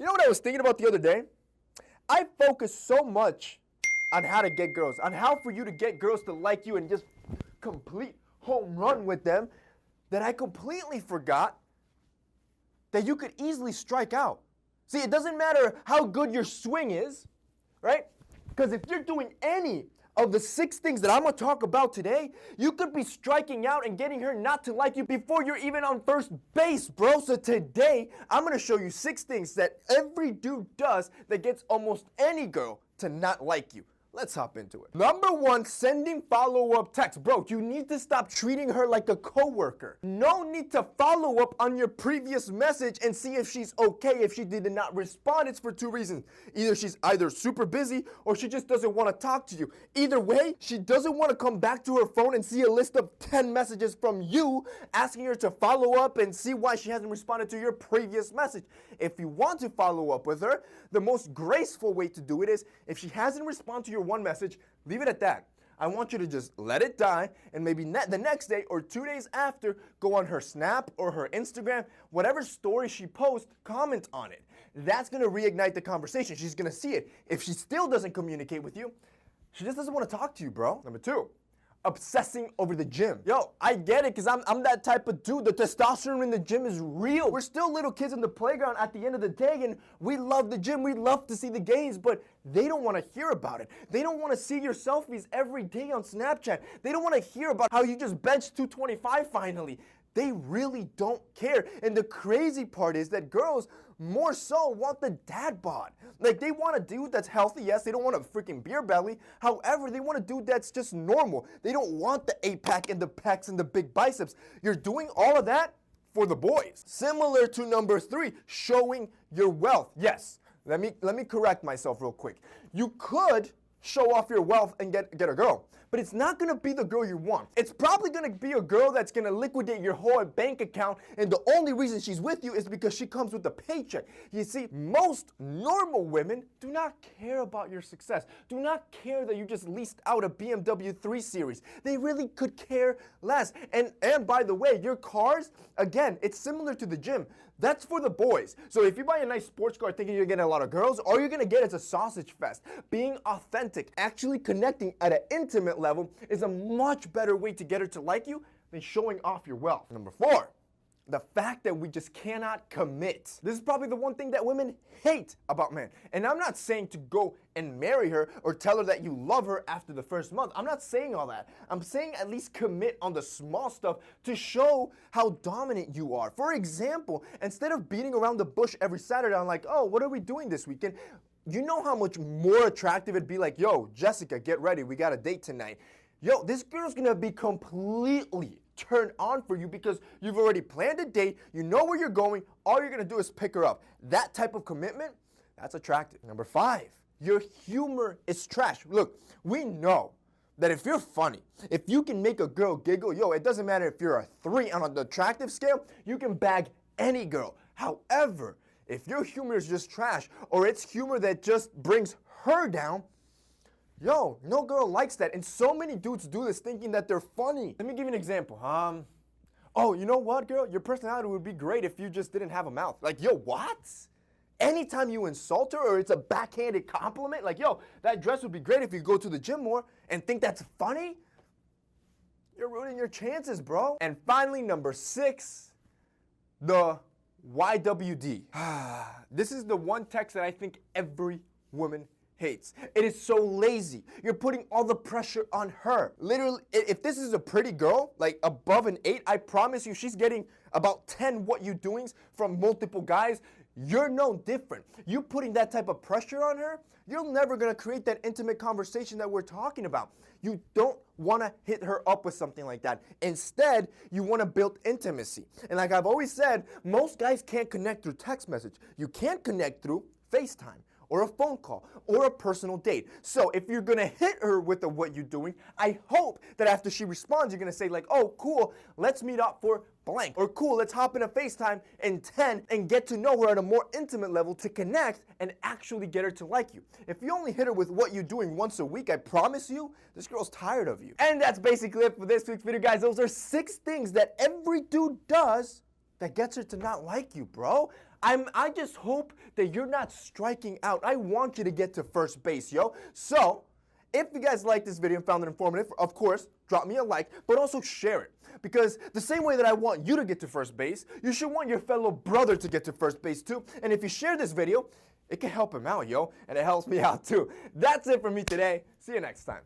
You know what I was thinking about the other day? I focus so much on how to get girls, on how for you to get girls to like you and just complete home run with them, that I completely forgot that you could easily strike out. See, it doesn't matter how good your swing is, right? Because if you're doing any of the 6 things that I'm going to talk about today, you could be striking out and getting her not to like you before you're even on first base, bro. So today, I'm going to show you 6 things that every dude does that gets almost any girl to not like you. Let's hop into it. Number 1, sending follow-up texts. Bro, you need to stop treating her like a coworker. No need to follow up on your previous message and see if she's okay if she did not respond. It's for 2 reasons. Either she's super busy or she just doesn't want to talk to you. Either way, she doesn't want to come back to her phone and see a list of 10 messages from you asking her to follow up and see why she hasn't responded to your previous message. If you want to follow up with her, the most graceful way to do it is if she hasn't responded to your one message, leave it at that. I want you to just let it die and maybe the next day or 2 days after, go on her Snap or her Instagram, whatever story she posts, comment on it. That's going to reignite the conversation. She's going to see it. If she still doesn't communicate with you, she just doesn't want to talk to you, bro. Number 2. Obsessing over the gym. Yo, I get it because I'm that type of dude. The testosterone in the gym is real. We're still little kids in the playground at the end of the day, and we love the gym. We love to see the gains, but they don't want to hear about it. They don't want to see your selfies every day on Snapchat. They don't want to hear about how you just benched 225 finally. They really don't care. And the crazy part is that girls more so want the dad bod. Like, they want a dude that's healthy. Yes, they don't want a freaking beer belly. However, they want a dude that's just normal. They don't want the 8-pack and the pecs and the big biceps. You're doing all of that for the boys. Similar to number 3, showing your wealth. Yes, let me correct myself real quick. You could show off your wealth and get a girl, but it's not gonna be the girl you want. It's probably gonna be a girl that's gonna liquidate your whole bank account, and the only reason she's with you is because she comes with a paycheck. You see, most normal women do not care about your success, do not care that you just leased out a BMW 3 Series. They really could care less. And by the way, your cars, again, it's similar to the gym. That's for the boys. So if you buy a nice sports car thinking you're getting a lot of girls, all you're gonna get is a sausage fest. Being authentic, actually connecting at an intimate level is a much better way to get her to like you than showing off your wealth. Number 4, the fact that we just cannot commit. This is probably the one thing that women hate about men. And I'm not saying to go and marry her or tell her that you love her after the first month. I'm not saying all that. I'm saying at least commit on the small stuff to show how dominant you are. For example, instead of beating around the bush every Saturday on like, oh, what are we doing this weekend? You know how much more attractive it'd be like, yo, Jessica, get ready. We got a date tonight. Yo, this girl's gonna be completely turned on for you because you've already planned a date, you know where you're going, all you're gonna do is pick her up. That type of commitment, that's attractive. Number 5, your humor is trash. Look, we know that if you're funny, if you can make a girl giggle, yo, it doesn't matter if you're a 3 on the attractive scale, you can bag any girl. However, if your humor is just trash or it's humor that just brings her down, yo, no girl likes that. And so many dudes do this thinking that they're funny. Let me give you an example. Oh, you know what, girl? Your personality would be great if you just didn't have a mouth. Like, yo, what? Anytime you insult her or it's a backhanded compliment, like, yo, that dress would be great if you go to the gym more, and think that's funny, you're ruining your chances, bro. And finally, number 6, the YWD. This is the one text that I think every woman hates. It is so lazy. You're putting all the pressure on her. Literally, if this is a pretty girl, like above an 8, I promise you she's getting about 10 what you doings from multiple guys. You're no different. You putting that type of pressure on her, you're never gonna create that intimate conversation that we're talking about. You don't wanna hit her up with something like that. Instead, you wanna build intimacy. And like I've always said, most guys can't connect through text message. You can't connect through FaceTime, or a phone call, or a personal date. So if you're gonna hit her with the what you doing, I hope that after she responds, you're gonna say like, oh, cool, let's meet up for blank. Or cool, let's hop in a FaceTime in 10 and get to know her at a more intimate level to connect and actually get her to like you. If you only hit her with what you're doing once a week, I promise you, this girl's tired of you. And that's basically it for this week's video, guys. Those are 6 things that every dude does that gets her to not like you, bro. I just hope that you're not striking out. I want you to get to first base, yo. So, if you guys liked this video and found it informative, of course, drop me a like, but also share it. Because the same way that I want you to get to first base, you should want your fellow brother to get to first base too. And if you share this video, it can help him out, yo. And it helps me out too. That's it for me today. See you next time.